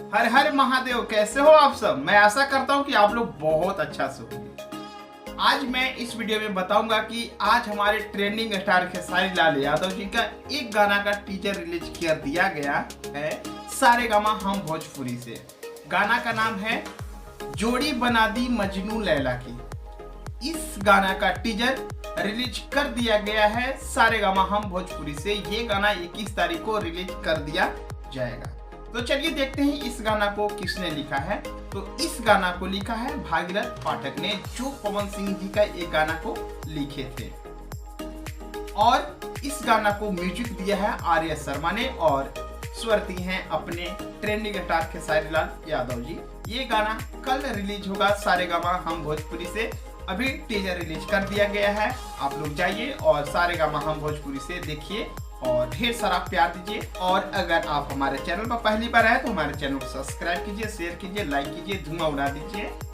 हर हर महादेव। कैसे हो आप सब? मैं आशा करता हूँ कि आप लोग बहुत अच्छा से होंगे। आज मैं इस वीडियो में बताऊंगा कि आज हमारे ट्रेंडिंग स्टार खेसारी लाल यादव जी का एक गाना का टीजर रिलीज कर दिया गया है सारेगामा हम भोजपुरी से। गाना का नाम है जोड़ी बना दी मजनू लैला की। इस गाना का टीजर रिलीज कर दिया गया है सारेगामा हम भोजपुरी से। ये गाना 21 तारीख को रिलीज कर दिया जाएगा। तो चलिए देखते हैं इस गाना को किसने लिखा है। तो इस गाना को लिखा है भागीरथ पाठक ने, जो पवन सिंह जी का एक गाना को लिखे थे। और इस गाना को म्यूजिक दिया है आर्या शर्मा ने और स्वर दी हैं अपने ट्रेंडिंग स्टार खेसारी लाल यादव जी। ये गाना कल रिलीज होगा सारेगामा हम भोजपुरी से। अभी टीजर रिलीज कर दिया गया है। आप लोग जाइए और सारेगामा हम भोजपुरी से देखिए और ढेर सारा प्यार दीजिए। और अगर आप हमारे चैनल पर पहली बार आए तो हमारे चैनल को सब्सक्राइब कीजिए, शेयर कीजिए, लाइक कीजिए, धुआं उड़ा दीजिए।